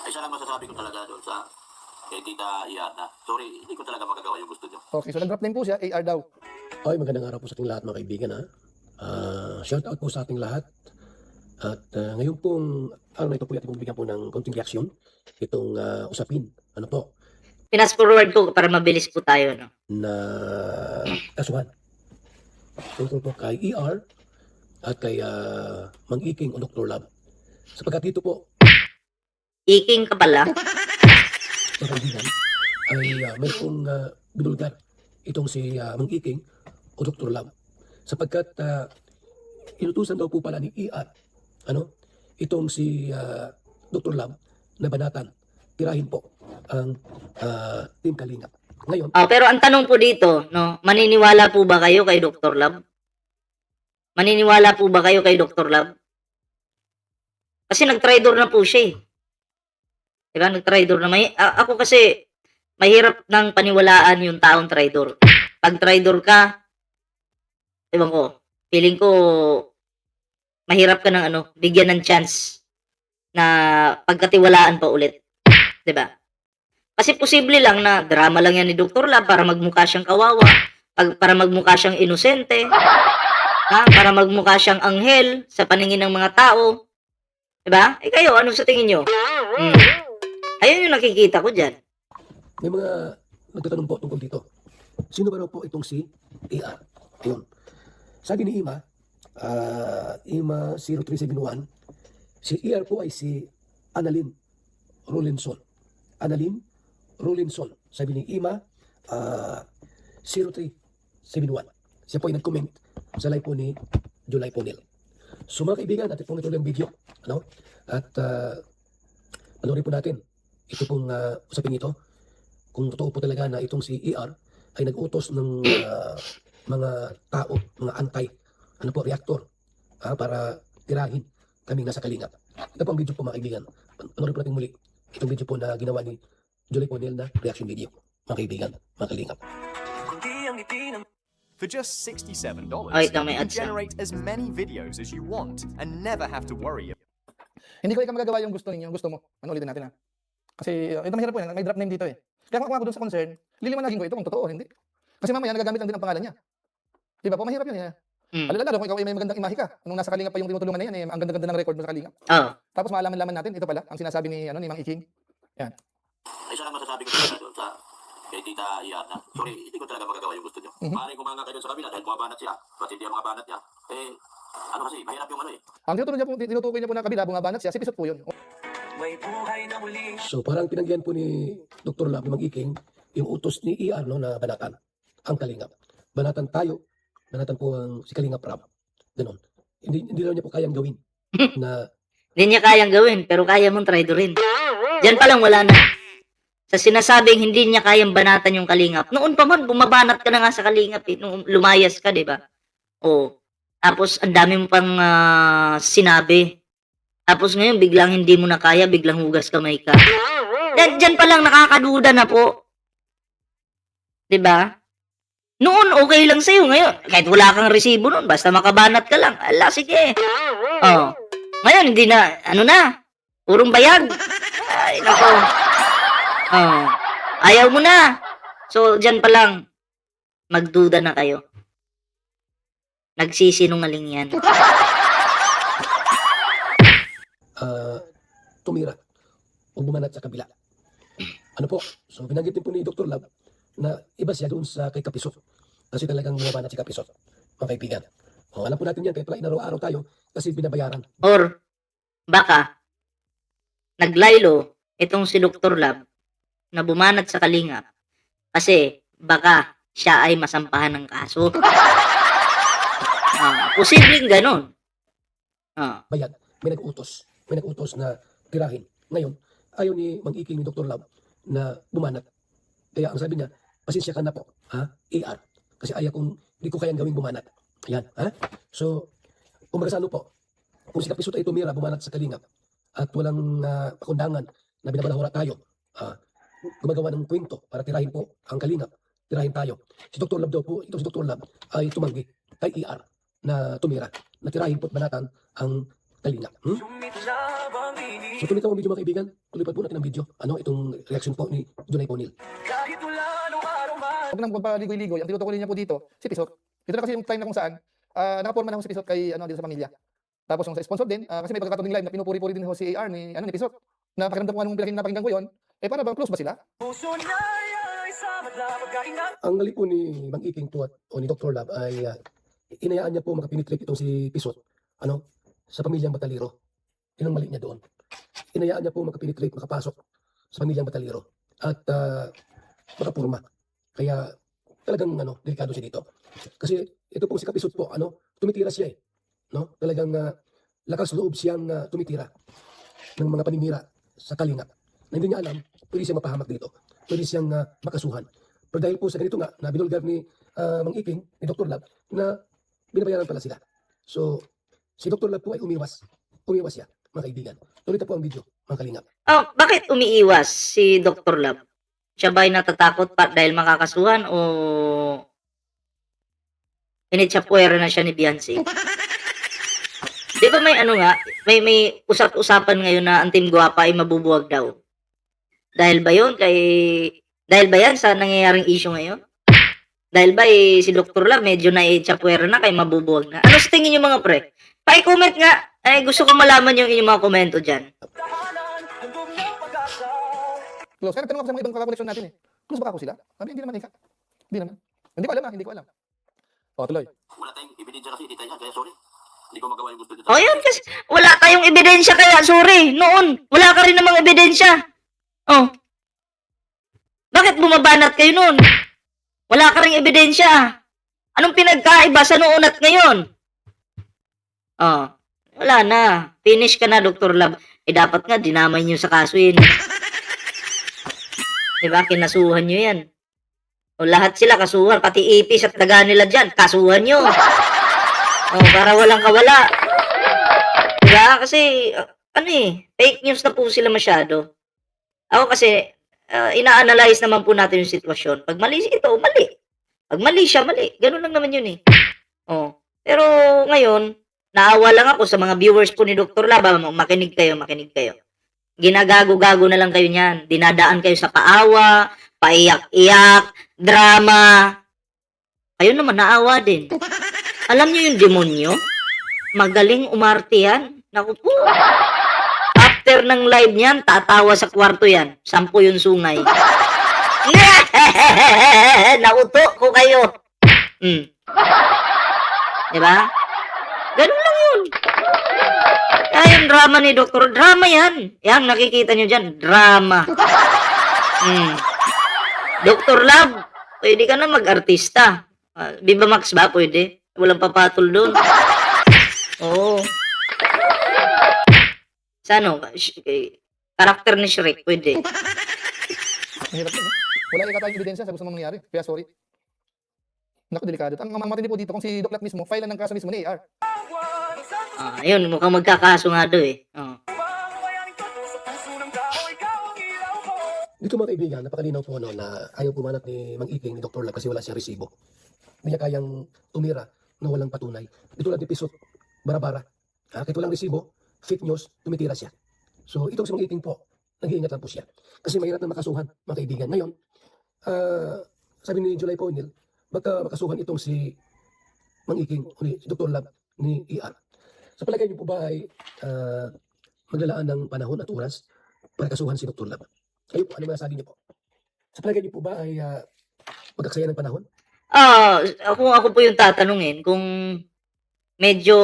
Isa lang masasabi ko talaga doon sa kay Tita Iana. Sorry, hindi ko talaga magagawa yung gusto nyo. Okay, so nag-drop name po siya, AR daw. Okay, magandang araw po sa ating lahat mga kaibigan ha. Shout out po sa ating lahat. At ngayon pong araw na ito po ating bigyan po ng konting reaksyon itong usapin. Ano po? Pinas forward ko para mabilis po tayo, no? Na kasuhan. Tungkol po kay ER at kay Mang Iking o Dr. Love. Sapagkat dito po, Iking ka pala. mga kaibigan, ay may pong binulgar itong si Mang Iking o Dr. Love. Sapagkat inutusan daw po pala ni ER, itong si Dr. Love na banatan, tirahin po ang Team Kalingap. Ngayon, Pero ang tanong po dito, no, maniniwala po ba kayo kay Dr. Love? Maniniwala po ba kayo kay Dr. Love? Kasi nag-tridor na po siya eh. Diba? Nag-tridor na. Ako kasi, mahirap nang paniwalaan yung taong tridor. Pag tridor ka, ewan ko, feeling ko, mahirap ka ng bigyan ng chance na pagkatiwalaan pa ulit. Diba? Kasi posible lang na drama lang yan ni Dr. Love para magmukha siyang kawawa, para magmukha siyang inosente, para magmukha siyang anghel sa paningin ng mga tao. Diba? Kayo, ano sa tingin nyo? Ayun yung nakikita ko dyan. may mga nagtatanong po tungkol dito. Sino ba raw po itong si ER? Ayun. Sabi ni Ima 0371, si ER po ay si Annalyn Rolinson. Annalyn Rolinson. Sabi ni Ima 0371. Siya po ay nag-comment sa live po ni July Ponel. So mga kaibigan, natin pong ito yung video. At panoorin po natin ito pong usapin ito. Kung totoo po talaga na itong si ER ay nag-utos ng mga tao, mga reactor para tirahin kaming nasa Kalingap. Ito po ang video po mga kaibigan. Panoorin po natin muli itong video po na ginawa ni Julie Ponel na reaction video. Mga kaibigan, mga Kalingap. For just $67, Ay, ito may you can ads na. generate as many videos as you want and never have to worry. Hindi ko ikaw magagawa yung gusto ninyo, gusto mo. Ulitin natin ha. Kasi ito mahirap po yan, may drop name dito eh. Kaya kung ako doon sa concern, liliwanagin ko ito kung totoo o hindi. Kasi mamaya nagagamit lang din ang pangalan niya. Diba po, mahirap yun eh. Lalo kung ikaw ay may magandang imahe ka. Nung nasa Kalingap pa yung tinutulungan na yan, ang ganda-ganda ng record mo sa Kalingap. Tapos maalaman-laman natin, ito pala, ang sinasabi ni Mang Iking. Yan. Isa lang masasabi ko talaga doon sa kay Tita Iana. Sorry, hindi ko talaga magagawa yung gusto nyo. Maaaring kumanga kayo doon sa kabila dahil bumabanat sila. Ba't hindi ang mga banat niya? Kasi, mahirap yung Ang tinutukoy niya po na kabila, bumabanat siya, si Pisot po yun. So parang pinanggihan po ni Dr. Love, Mang Iking, yung utos ni ER na banatan ang Kalingap. Banatan tayo, banatan po ang si Kalingap Rab. Ganon. Hindi daw niya po kayang gawin na Hindi niya kayang gawin, pero kaya mong tridorin. Diyan pa lang wala na. Sa sinasabing hindi niya kayang banatan yung Kalingap. Noon pa man, bumabanat ka na nga sa Kalingap eh. Nung lumayas ka, di ba? Tapos, ang dami mo pang sinabi. Tapos ngayon, biglang hindi mo na kaya, biglang hugas kamay ka. Diyan pa lang nakakaduda na po. Di ba? Noon, okay lang sa'yo. Ngayon, kahit wala kang resibo noon, basta makabanat ka lang. Ala, sige. Ngayon, hindi na, purong bayag. Ay, nako. Ayaw mo na. So, dyan pa lang, magduda na kayo. Nagsisinungaling yan. tumira o bumanat sa kabila. Ano po? So binanggit din po ni Dr. Love na iba siya doon sa kay Kapisot. Kasi talagang bumabanat si Kapisot. Mga kaibigan. Alam po natin yan, kaya pala inaraw-araw tayo kasi binabayaran. Or, baka, naglaylo itong si Dr. Love na bumanat sa Kalingap kasi baka siya ay masampahan ng kaso. Posibleng ganon. Bayad. May nag-utos na tirahin. Ngayon, ayaw ni Mang Iking ni Dr. Love na bumanat. Kaya ang sabi niya, pasensya ka na po, AR. Kasi ayaw kung hindi ko kayang gawing bumanat. Ayan, So, kung magkasano po, kung si Kapisot ay tumira, bumanat sa Kalingap, at walang pakundangan na binabalahura tayo, gumagawa ng kwento para tirahin po ang Kalingap, tirahin tayo. Si Dr. Love daw po, itong si Dr. Love ay tumanggi kay ER na tumira, na tirahin po at banatan ang Kalinga. So tuloy ang video mga kaibigan. Tuloy pa po natin ang video. Itong reaction po ni Junay Ponil. Huwag nang magpaligoy-ligoy. Ang tinutukoy niya po dito, si Pisot. Ito na kasi yung time na kung saan, nakaporma na ho si Pisot kay, dito sa pamilya. Tapos yung sa sponsor din, kasi may pagkakataon live na pinupuri-puri din ho si AR ni Pisot. Na pakiramdam ko anong pinakinggan ko yun, para bang close ba sila? Ang mali po ni Mang Iking po o ni Dr. Lab ay inayaan niya po makapenetrate itong si Pisot sa pamilyang Bataliro. Yun ang mali niya doon. Inayaan niya po makapenetrate, makapasok sa pamilyang Bataliro at makapurma. Kaya talagang delikado siya dito. Kasi ito po si Kapisot po, tumitira siya Talagang lakas loob siyang tumitira ng mga paninira sa Kalinga. Na hindi niya alam, pwede siyang mapahamak dito. Pwede siyang makasuhan. Pero dahil po sa ganito nga, na binulgar ni Mang Iking, ni Dr. Lab, na binabayaran pala sila. So, si Dr. Lab po ay umiwas. Umiwas siya, mga kaibigan. Tuloy po ang video, mga kalingap. Oh, bakit umiiwas si Dr. Lab? Siya ba ay natatakot pa dahil makakasuhan o pinitsapwera na siya ni Beyonce? Di ba may may usap-usapan ngayon na ang Team Guapa ay mabubuwag daw? Dahil ba yan sa nangyayaring issue ngayon? Dahil ba si Dr. Lab medyo na-chapwera na kay mabubuwag na? Ano sa tingin niyo mga pre? Pa-comment nga. Ay, gusto ko malaman yung inyong mga komento dyan. Close. Kaya nagtanong ako sa mga ibang kakakoneksyon natin Close ba ako sila? Sabi, hindi naman Hindi naman. Hindi ko alam hindi ko alam. Tuloy. Wala tayong ebidensya kasi, tita niya, kaya sorry. Hindi ko magawa yung gusto niya. O yun, kasi wala tayong ebidensya kaya, sorry. Noon, wala ka rin namang ebidensya. Oh. Bakit bumabanat kayo noon? Wala ka rin ebidensya. Anong pinagkaiba sa noon at ngayon? Oh. Wala na. Finish ka na, Dr. Lab. Dapat nga, dinamay nyo sa kaso yun. Diba? Kinasuhan nyo yan. O lahat sila kasuhan. Pati ipis at taga nila dyan. Kasuhan nyo. O, para walang kawala. Diba? Kasi, fake news na po sila masyado. Ako kasi, ina-analyze naman po natin yung sitwasyon. Pag mali ito, mali. Pag mali siya, mali. Ganun lang naman yun O. Pero, ngayon, naawa lang ako sa mga viewers po ni Dr. Lab. Makinig kayo. Ginagago-gago na lang kayo niyan. Dinadaan kayo sa paawa, paiyak-iyak, drama. Kayo naman, naawa din. Alam niyo yung demonyo? Magaling umarte yan. Naku po. After ng live niyan, tatawa sa kwarto yan. 10 yung sungay. Nauto ko kayo. Diba? Ganun lang yun. Kaya yung drama ni Dr. Drama yan. Yan, nakikita nyo dyan. Drama. Dr. Lab, pwede ka na mag-artista. Viva Max ba? Pwede. Walang papatol doon. Oo. Sa karakter ni Shrek, pwede. Mahirap yun. Wala ka tayong ebidensya sa gusto mong mangyari. Kaya sorry. Naku, delikado. Ang matindi po dito, kung si Doc Lab mismo, file ng kaso mismo ni AR. Ayun, mukhang magkakaso nga doon Dito mga kaibigan, napakalinaw po na ayaw pumanat ni Mang Iking ni Dr. Lab kasi wala siyang resibo. Hindi niya kayang tumira na walang patunay. Dito lang Pisot, bara-bara. Kahit walang resibo, fake news, tumitira siya. So itong si Mang Iking po, nag-iingat lang po siya. Kasi mahirap na makasuhan mga kaibigan. Ngayon, sabi ni July Ponil, baka makasuhan itong si Mang Iking o si Dr. Lab ni ER. Sa palagay niyo po ba ay maglalaan ng panahon at oras para kasuhan si Dr. Lab? Kayo po, ano masasabi niyo po? Sa palagay niyo po ba ay magkaksaya ng panahon? Kung ako po yung tatanungin, kung medyo,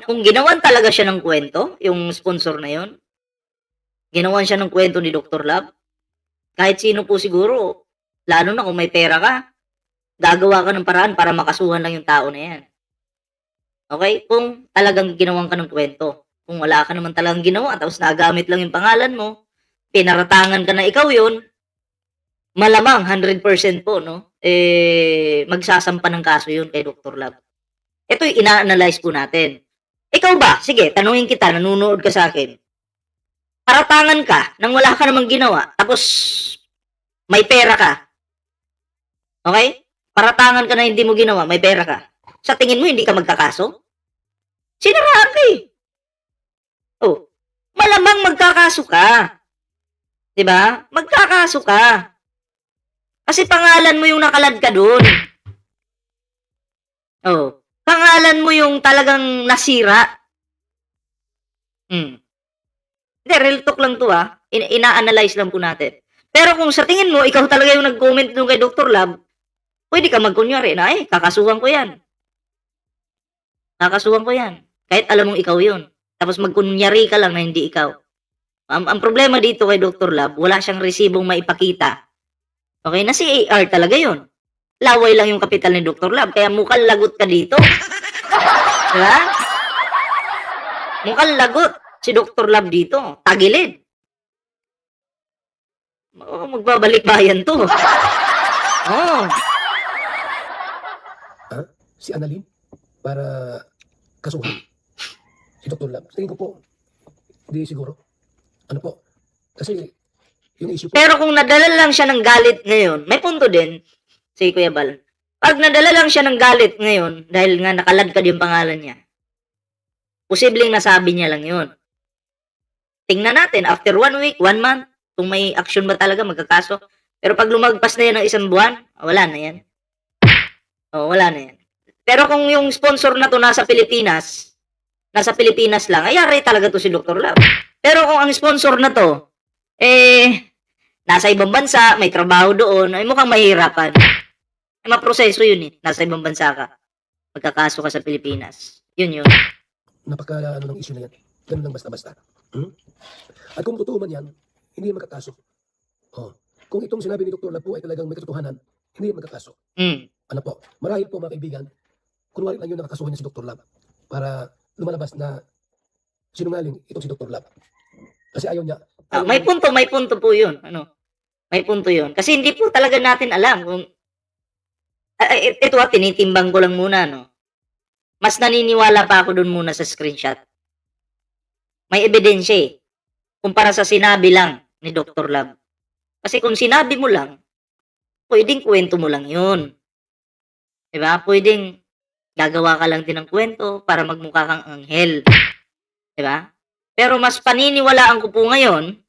kung ginawan talaga siya ng kwento, yung sponsor na yon, ginawan siya ng kwento ni Dr. Lab, kahit sino po siguro, lalo na kung may pera ka, gagawa ka ng paraan para makasuhan lang yung tao na yan. Okay? Kung talagang ginawan ka ng kwento. Kung wala ka naman talagang ginawa, tapos nagamit lang yung pangalan mo, pinaratangan ka na ikaw yun, malamang 100% po, magsasampa ng kaso yun kay Dr. Lab. Ito yung ina-analyze po natin. Ikaw ba? Sige, tanungin kita, nanunood ka sa akin. Paratangan ka nang wala ka namang ginawa, tapos may pera ka. Okay? Paratangan ka na hindi mo ginawa, may pera ka. Sa tingin mo, hindi ka magkakaso? Sinaraan ka Oh, malamang magkakaso ka. 'Di ba? Magkakaso ka. Kasi pangalan mo yung nakalad ka doon. Oh, pangalan mo yung talagang nasira. Hmm. Hindi, real talk lang to ina-analyze lang po natin. Pero kung sa tingin mo, ikaw talaga yung nag-comment doon kay Dr. Lab, pwede ka magkunyari na, kakasuhan ko yan. Kakasuhan ko yan. Kahit alam mong ikaw yun. Tapos magkunyari ka lang na hindi ikaw. Ang problema dito kay Dr. Lab, wala siyang resibong maipakita. Okay, na si AR talaga yun. Laway lang yung kapital ni Dr. Lab, kaya mukhang lagot ka dito. Diba? Mukhang lagot si Dr. Lab dito. Tagilid. Magbabalik bayan to. Oh. Si Annalyn para kasuhan si Dr. Lab. Tingin ko po, hindi siguro. Ano po? Kasi yung issue po, Pero kung nadala lang siya ng galit ngayon, may punto din si Kuya Bal. Pag nadala lang siya ng galit ngayon, dahil nga nakaladkad yung pangalan niya, posibleng nasabi niya lang yun. Tingnan natin, after 1 week, 1 month, kung may action ba talaga, magkakaso. Pero pag lumagpas na yan ng 1 buwan, wala na yan. Wala na yan. Pero kung yung sponsor na to nasa Pilipinas lang, ayari talaga to si Dr. Lab. Pero kung ang sponsor na to, nasa ibang bansa, may trabaho doon, ay mukhang mahirapan. Ay maproseso yun nasa ibang bansa ka. Magkakaso ka sa Pilipinas. Yun. napaka ano ng issue na yan. Ganun lang basta-basta. At kung totoo man yan, hindi yan magkakaso. Kung itong sinabi ni Dr. Lab po ay talagang may katotohanan, hindi yan magkakaso. Ano po? Marahil po mga kaibigan, kunwari lang yung nakakasuhan niya si Dr. Lab para lumalabas na sinungaling itong si Dr. Lab. Kasi ayaw niya. May punto po yun. May punto yun. Kasi hindi po talaga natin alam kung ito tinitimbang ko lang muna, Mas naniniwala pa ako dun muna sa screenshot. May ebidensya kumpara sa sinabi lang ni Dr. Lab. Kasi kung sinabi mo lang, pwedeng kwento mo lang yun. Diba? Pwedeng gagawa ka lang din ng kwento para magmukha kang anghel. Diba? Pero mas paniniwalaan ko po ngayon,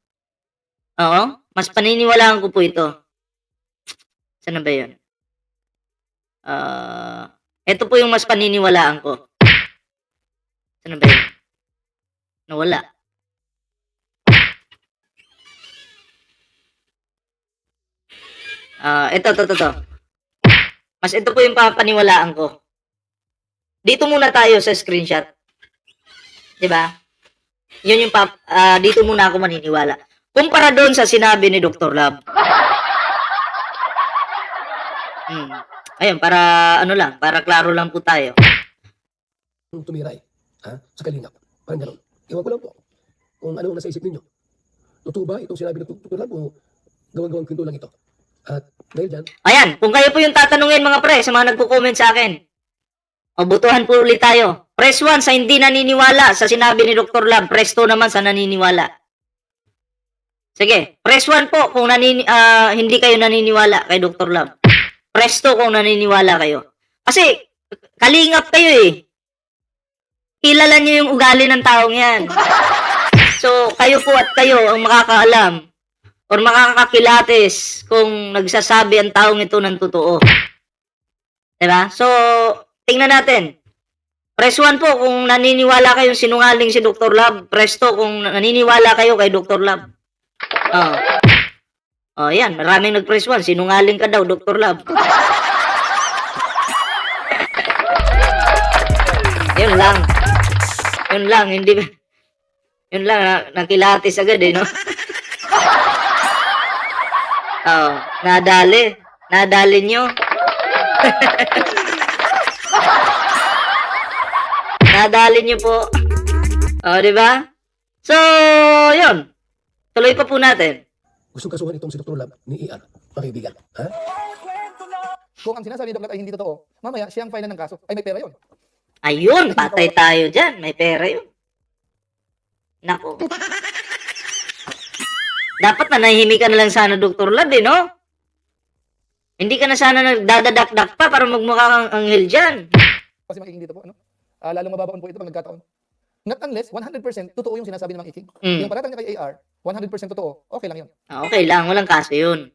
mas paniniwalaan ko po ito. Saan na ba yun? Ito po yung mas paniniwalaan ko. Saan na ba yun? Nawala. Ito. Mas ito po yung papaniwalaan ko. Dito muna tayo sa screenshot. Diba? Yun yung dito muna ako maniniwala. Kumpara doon sa sinabi ni Dr. Lab. Ayun, para klaro lang po tayo. Tumiray sa kalingap. Parang gano'n. Iwan ko lang po kung ano ang nasa isip ninyo. Totoo ba itong sinabi ng Dr. Lab o gawang-gawang kwento lang ito? At dahil dyan, Ayan, kung kayo po yung tatanungin mga pre, sa mga nagko-comment sa akin, butuhan po ulit tayo. Press 1 sa hindi naniniwala sa sinabi ni Dr. Lab. Press 2 naman sa naniniwala. Sige, press 1 po kung hindi kayo naniniwala kay Dr. Lab. Press 2 kung naniniwala kayo. Kasi, kalingap kayo Kilala niyo yung ugali ng taong yan. So, kayo po at kayo ang makakaalam or makakakilatis kung nagsasabi ang taong ito ng totoo. Diba? So, tingnan natin. Press 1 po kung naniniwala kayong sinungaling si Dr. Lab. Press 2 kung naniniwala kayo kay Dr. Lab. Yan. Maraming nag-press 1. Sinungaling ka daw, Dr. Lab. Yun lang. Yun lang. Nakilatis agad no? Nadali nyo. Nadali nyo po. Di ba? So, yun. Tuloy pa po natin. gustong kasuhan itong si Dr. Lab ni ER, mga kaibigan. Kung ang sinasabi ni Dr. Lab ay hindi totoo, mamaya siyang file ng kaso. Ay, may pera yun. Ayun, patay tayo dyan. May pera yun. Nako. Dapat nanahimik ka na lang sana, Dr. Lab, no? Hindi ka na sana nagdadadak-dak pa para magmukha kang anghel dyan. Kasi magiging dito po, Lalong mababaon po ito pag nagkataon. Not unless 100% totoo yung sinasabi ng Mang Iking. Mm. Yung paratang niya kay AR, 100% totoo, okay lang yun. Okay lang, walang kaso yun.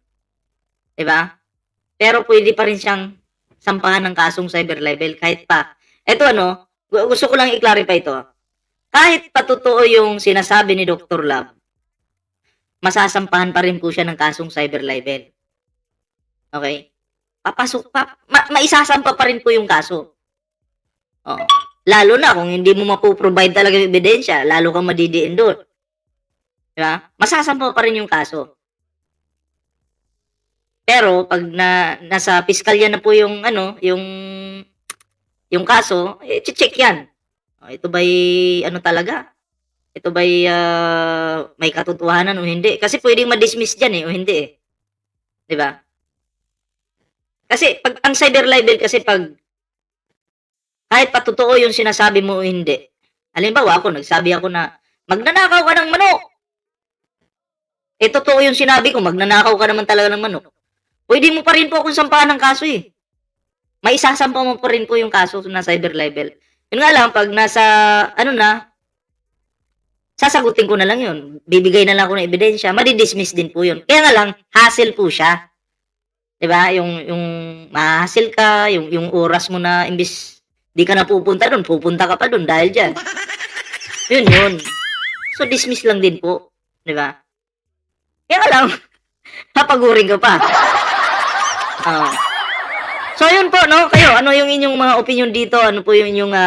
Diba? Pero pwede pa rin siyang sampahan ng kasong cyber libel kahit pa. Ito gusto ko lang i-clarify ito. Kahit pa totoo yung sinasabi ni Dr. Love, masasampahan pa rin po siya ng kasong cyber libel. Okay? Maisasampa pa rin po yung kaso. Oh. Lalo na kung hindi mo mapoprovide talaga yung ebidensya, lalo kang madidiin doon. Diba? Masasampa pa rin yung kaso. Pero pag nasa piskalya na po yung yung kaso, check yan. Ito ba'y talaga? Ito ba'y may katotohanan o hindi? Kasi pwedeng ma-dismiss diyan o hindi eh. 'Di ba? Kasi pag ang cyber libel kasi pag kahit pa totoo yung sinasabi mo o hindi. Halimbawa nagsabi ako na magnanakaw ka ng manok. Totoo yung sinabi ko, magnanakaw ka naman talaga ng manok. Pwede mo pa rin po akong sampahan ng kaso eh. May isasampa mo pa rin po yung kaso na cyber libel. Yun nga lang, pag nasa, sasagutin ko na lang yun. Bibigay na lang ako ng ebidensya. Madi-dismiss din po yun. Kaya nga lang, hassle po siya. Diba? Yung ma-hassle ka, yung oras mo na, imbis di ka na pupunta ka pa doon dahil dyan. Yun. So, dismiss lang din po. Diba? Kaya nga lang, papagurin ka pa. So, yun po, no? Kayo, ano yung inyong mga opinion dito? Ano po yung inyong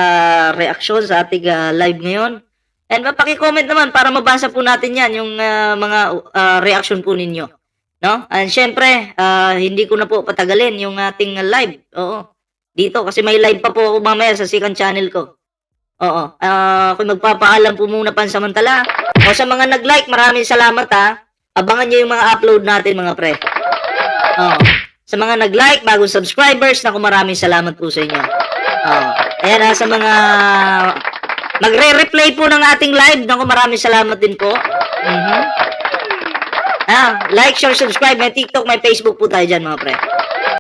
reaction sa ating live ngayon? And paki-comment naman para mabasa po natin yan, yung mga reaction po ninyo. No? And syempre, hindi ko na po patagalin yung ating live. Oo. Dito, kasi may live pa po ako mamaya sa second channel ko. Oo. Kung magpapaalam po muna pansamantala. O sa mga nag-like, maraming salamat ha. Abangan nyo yung mga upload natin mga pre. Oo. Sa mga nag-like, bagong subscribers, naku maraming salamat po sa inyo. Ayan sa mga magre-replay po ng ating live, naku maraming salamat din po. Like, share, subscribe, may TikTok, may Facebook po tayo dyan mga pre.